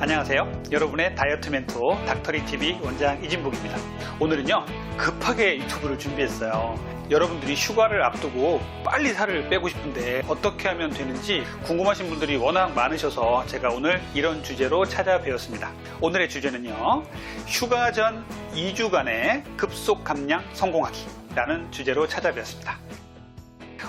안녕하세요. 여러분의 다이어트 멘토 닥터리TV 원장 이진복입니다. 오늘은요, 급하게 유튜브를 준비했어요. 여러분들이 휴가를 앞두고 빨리 살을 빼고 싶은데 어떻게 하면 되는지 궁금하신 분들이 워낙 많으셔서 제가 오늘 이런 주제로 찾아뵈었습니다. 오늘의 주제는요, 휴가 전 2주간의 급속 감량 성공하기 라는 주제로 찾아뵈었습니다.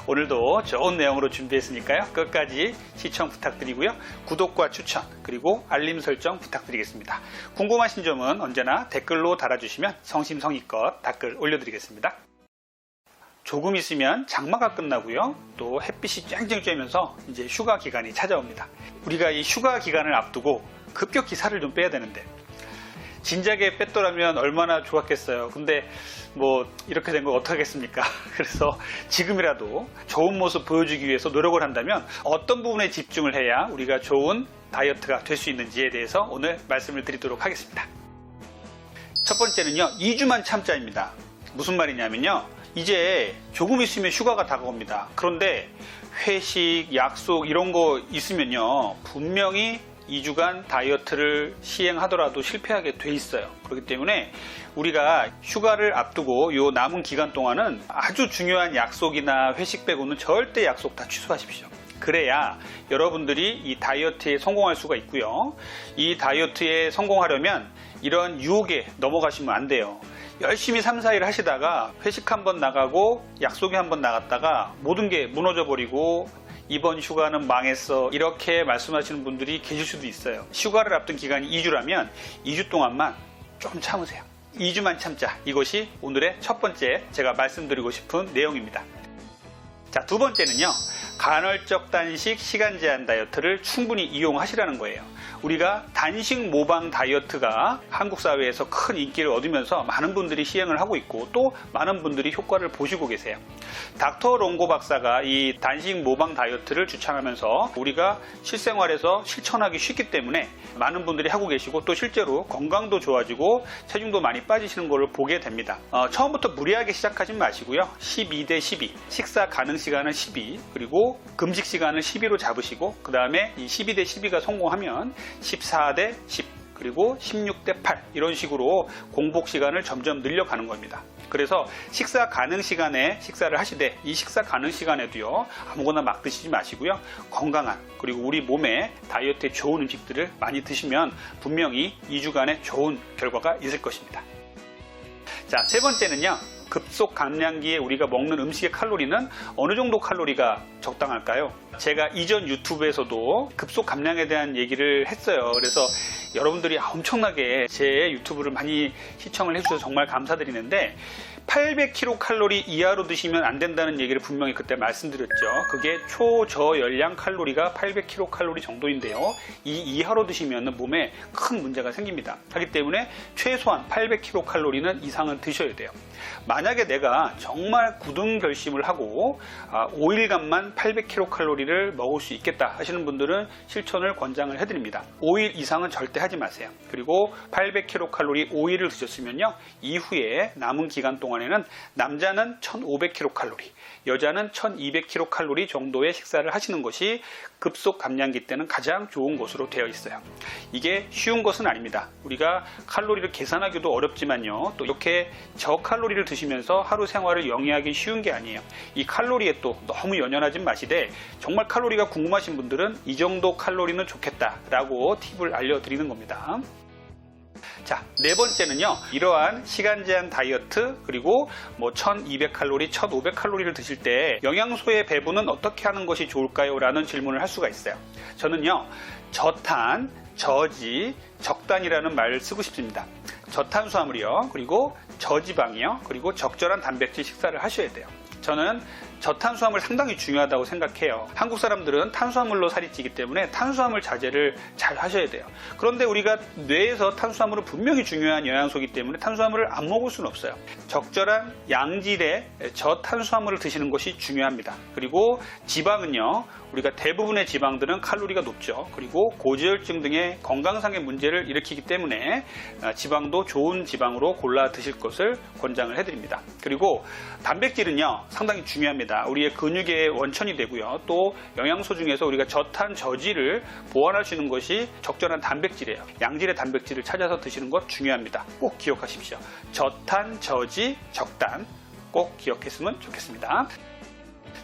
오늘도 좋은 내용으로 준비했으니까요, 끝까지 시청 부탁드리고요, 구독과 추천 그리고 알림 설정 부탁드리겠습니다. 궁금하신 점은 언제나 댓글로 달아주시면 성심성의껏 댓글 올려드리겠습니다. 조금 있으면 장마가 끝나고요, 또 햇빛이 쨍쨍 쬐면서 이제 휴가 기간이 찾아옵니다. 우리가 이 휴가 기간을 앞두고 급격히 살을 좀 빼야 되는데 진작에 뺐더라면 얼마나 좋았겠어요. 근데 뭐 이렇게 된 거 어떡하겠습니까? 그래서 지금이라도 좋은 모습 보여주기 위해서 노력을 한다면 어떤 부분에 집중을 해야 우리가 좋은 다이어트가 될 수 있는지에 대해서 오늘 말씀을 드리도록 하겠습니다. 첫 번째는요, 2주만 참자입니다. 무슨 말이냐면요, 이제 조금 있으면 휴가가 다가옵니다. 그런데 회식, 약속 이런 거 있으면요, 분명히 2주간 다이어트를 시행하더라도 실패하게 돼 있어요. 그렇기 때문에 우리가 휴가를 앞두고 요 남은 기간 동안은 아주 중요한 약속이나 회식 빼고는 절대 약속 다 취소하십시오. 그래야 여러분들이 이 다이어트에 성공할 수가 있고요. 이 다이어트에 성공하려면 이런 유혹에 넘어가시면 안 돼요. 열심히 3, 4일 하시다가 회식 한번 나가고 약속에 한번 나갔다가 모든 게 무너져 버리고 이번 휴가는 망했어 이렇게 말씀하시는 분들이 계실 수도 있어요. 휴가를 앞둔 기간이 2주라면 2주 동안만 좀 참으세요. 2주만 참자. 이것이 오늘의 첫 번째 제가 말씀드리고 싶은 내용입니다. 자, 두 번째는요, 간헐적 단식 시간 제한 다이어트를 충분히 이용하시라는 거예요. 우리가 단식 모방 다이어트가 한국 사회에서 큰 인기를 얻으면서 많은 분들이 시행을 하고 있고 또 많은 분들이 효과를 보시고 계세요. 닥터 롱고 박사가 이 단식 모방 다이어트를 주창하면서 우리가 실생활에서 실천하기 쉽기 때문에 많은 분들이 하고 계시고 또 실제로 건강도 좋아지고 체중도 많이 빠지시는 걸 보게 됩니다. 처음부터 무리하게 시작하지 마시고요. 12대 12, 식사 가능 시간은 12, 그리고 금식 시간을 12로 잡으시고 그 다음에 이 12대 12가 성공하면 14대 10 그리고 16대 8 이런 식으로 공복 시간을 점점 늘려가는 겁니다. 그래서 식사 가능 시간에 식사를 하시되 이 식사 가능 시간에도요, 아무거나 막 드시지 마시고요, 건강한 그리고 우리 몸에 다이어트에 좋은 음식들을 많이 드시면 분명히 2주간의 좋은 결과가 있을 것입니다. 자, 세 번째는요, 급속 감량기에 우리가 먹는 음식의 칼로리는 어느 정도 칼로리가 적당할까요? 제가 이전 유튜브에서도 급속 감량에 대한 얘기를 했어요. 그래서 여러분들이 엄청나게 제 유튜브를 많이 시청을 해주셔서 정말 감사드리는데 800kcal 이하로 드시면 안 된다는 얘기를 분명히 그때 말씀드렸죠. 그게 초저열량 칼로리가 800kcal 정도인데요. 이 이하로 드시면 몸에 큰 문제가 생깁니다. 하기 때문에 최소한 800kcal는 이상은 드셔야 돼요. 만약에 내가 정말 굳은 결심을 하고 5일간만 800kcal를 먹을 수 있겠다 하시는 분들은 실천을 권장을 해드립니다. 5일 이상은 절대 하지 마세요. 그리고 800kcal 5일을 드셨으면요, 이후에 남은 기간 동안에는 남자는 1500kcal, 여자는 1200kcal 정도의 식사를 하시는 것이 급속 감량기 때는 가장 좋은 것으로 되어 있어요. 이게 쉬운 것은 아닙니다. 우리가 칼로리를 계산하기도 어렵지만요, 또 이렇게 저칼로리를 드시면서 하루 생활을 영위하기 쉬운 게 아니에요. 이 칼로리에 또 너무 연연하지 마시되 정말 칼로리가 궁금하신 분들은 이 정도 칼로리는 좋겠다라고 팁을 알려드리는 겁니다. 자, 네 번째는요, 이러한 시간 제한 다이어트 그리고 1200칼로리, 1500칼로리를 드실 때 영양소의 배분은 어떻게 하는 것이 좋을까요? 라는 질문을 할 수가 있어요. 저는요, 저탄, 저지, 적단이라는 말을 쓰고 싶습니다. 저탄수화물이요, 그리고 저지방이요, 그리고 적절한 단백질 식사를 하셔야 돼요. 저는 저탄수화물 상당히 중요하다고 생각해요. 한국 사람들은 탄수화물로 살이 찌기 때문에 탄수화물 자제를 잘 하셔야 돼요. 그런데 우리가 뇌에서 탄수화물은 분명히 중요한 영양소이기 때문에 탄수화물을 안 먹을 수는 없어요. 적절한 양질의 저탄수화물을 드시는 것이 중요합니다. 그리고 지방은요, 우리가 대부분의 지방들은 칼로리가 높죠. 그리고 고지혈증 등의 건강상의 문제를 일으키기 때문에 지방도 좋은 지방으로 골라 드실 것을 권장을 해드립니다. 그리고 단백질은요, 상당히 중요합니다. 중요합니다. 우리의 근육의 원천이 되고요. 또 영양소 중에서 우리가 저탄 저지를 보완할 수 있는 것이 적절한 단백질이에요. 양질의 단백질을 찾아서 드시는 것 중요합니다. 꼭 기억하십시오. 저탄 저지 적단 꼭 기억했으면 좋겠습니다.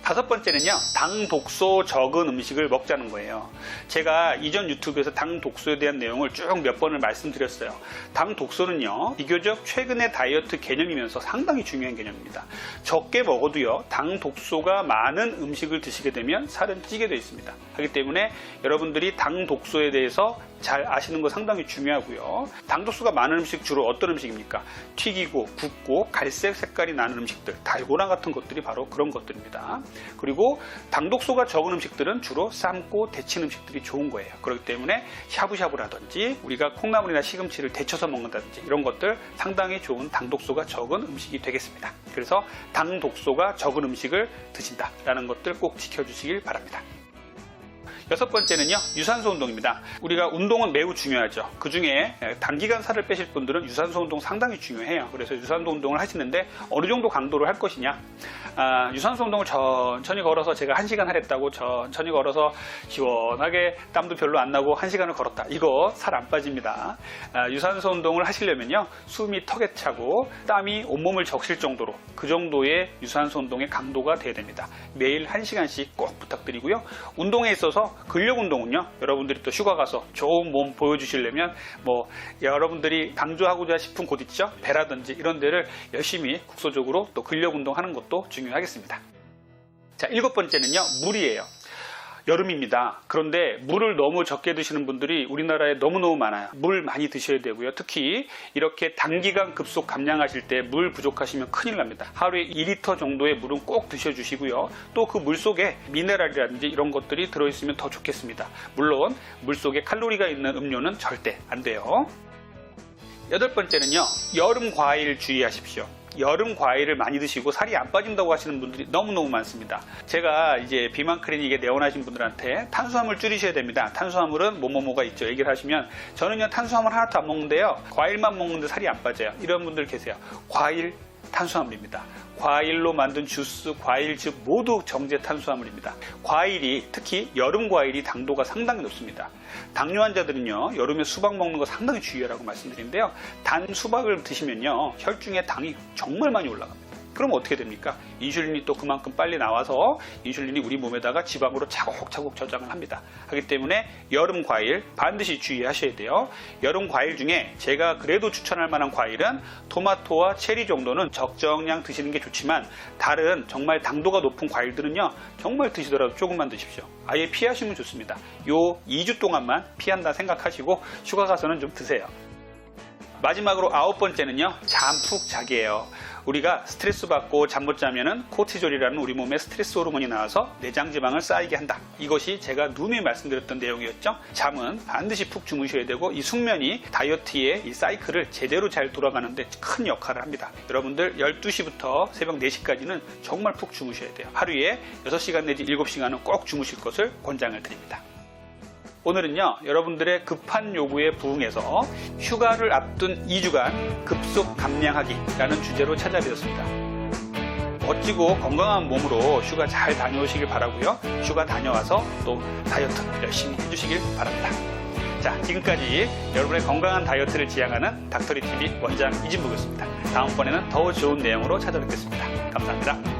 다섯 번째는요, 당 독소 적은 음식을 먹자는 거예요. 제가 이전 유튜브에서 당 독소에 대한 내용을 쭉 몇 번을 말씀드렸어요. 당 독소는요, 비교적 최근의 다이어트 개념이면서 상당히 중요한 개념입니다. 적게 먹어도요, 당 독소가 많은 음식을 드시게 되면 살은 찌게 되어 있습니다. 하기 때문에 여러분들이 당 독소에 대해서 잘 아시는 거 상당히 중요하고요. 당 독소가 많은 음식 주로 어떤 음식입니까? 튀기고 굽고 갈색 색깔이 나는 음식들, 달고나 같은 것들이 바로 그런 것들입니다. 그리고 당 독소가 적은 음식들은 주로 삶고 데친 음식들이 좋은 거예요. 그렇기 때문에 샤브샤브라든지 우리가 콩나물이나 시금치를 데쳐서 먹는다든지 이런 것들 상당히 좋은 당 독소가 적은 음식이 되겠습니다. 그래서 당 독소가 적은 음식을 드신다라는 것들 꼭 지켜주시길 바랍니다. 여섯 번째는요, 유산소 운동입니다. 우리가 운동은 매우 중요하죠. 그 중에 단기간 살을 빼실 분들은 유산소 운동 상당히 중요해요. 그래서 유산소 운동을 하시는데 어느 정도 강도로 할 것이냐. 유산소 운동을 천천히 걸어서 제가 1시간 하랬다고 천천히 걸어서 시원하게 땀도 별로 안 나고 1시간을 걸었다. 이거 살 안 빠집니다. 유산소 운동을 하시려면요, 숨이 턱에 차고 땀이 온몸을 적실 정도로 그 정도의 유산소 운동의 강도가 돼야 됩니다. 매일 1시간씩 꼭 부탁드리고요. 운동에 있어서 근력 운동은요, 여러분들이 또 휴가 가서 좋은 몸 보여주시려면 여러분들이 강조하고자 싶은 곳 있죠? 배라든지 이런 데를 열심히 국소적으로 또 근력 운동하는 것도 중요하겠습니다. 자, 일곱 번째는요, 물이에요. 여름입니다. 그런데 물을 너무 적게 드시는 분들이 우리나라에 너무너무 많아요. 물 많이 드셔야 되고요. 특히 이렇게 단기간 급속 감량하실 때 물 부족하시면 큰일 납니다. 하루에 2리터 정도의 물은 꼭 드셔주시고요. 또 그 물 속에 미네랄이라든지 이런 것들이 들어있으면 더 좋겠습니다. 물론 물 속에 칼로리가 있는 음료는 절대 안 돼요. 여덟 번째는요, 여름 과일 주의하십시오. 여름 과일을 많이 드시고 살이 안 빠진다고 하시는 분들이 너무너무 많습니다. 제가 이제 비만 클리닉에 내원하신 분들한테 탄수화물 줄이셔야 됩니다. 탄수화물은 뭐뭐뭐가 있죠. 얘기를 하시면 저는요, 탄수화물 하나도 안 먹는데요, 과일만 먹는데 살이 안 빠져요. 이런 분들 계세요. 과일 탄수화물입니다. 과일로 만든 주스, 과일즙 모두 정제 탄수화물입니다. 과일이, 특히 여름 과일이 당도가 상당히 높습니다. 당뇨 환자들은요, 여름에 수박 먹는 거 상당히 주의하라고 말씀드리는데요, 단 수박을 드시면요, 혈중에 당이 정말 많이 올라갑니다. 그럼 어떻게 됩니까? 인슐린이 또 그만큼 빨리 나와서 인슐린이 우리 몸에다가 지방으로 차곡차곡 저장을 합니다. 하기 때문에 여름 과일 반드시 주의하셔야 돼요. 여름 과일 중에 제가 그래도 추천할 만한 과일은 토마토와 체리 정도는 적정량 드시는 게 좋지만, 다른 정말 당도가 높은 과일들은요, 정말 드시더라도 조금만 드십시오. 아예 피하시면 좋습니다. 요 2주 동안만 피한다 생각하시고 휴가 가서는 좀 드세요. 마지막으로 아홉 번째는요, 잠 푹 자기예요. 우리가 스트레스 받고 잠 못 자면은 코티졸이라는 우리 몸의 스트레스 호르몬이 나와서 내장 지방을 쌓이게 한다. 이것이 제가 누누이 말씀드렸던 내용이었죠. 잠은 반드시 푹 주무셔야 되고, 이 숙면이 다이어트의 이 사이클을 제대로 잘 돌아가는데 큰 역할을 합니다. 여러분들 12시부터 새벽 4시까지는 정말 푹 주무셔야 돼요. 하루에 6시간 내지 7시간은 꼭 주무실 것을 권장을 드립니다. 오늘은요, 여러분들의 급한 요구에 부응해서 휴가를 앞둔 2주간 급속 감량하기라는 주제로 찾아뵈었습니다. 멋지고 건강한 몸으로 휴가 잘 다녀오시길 바라고요. 휴가 다녀와서 또 다이어트 열심히 해주시길 바랍니다. 자, 지금까지 여러분의 건강한 다이어트를 지향하는 닥터리TV 원장 이진복이었습니다. 다음번에는 더 좋은 내용으로 찾아뵙겠습니다. 감사합니다.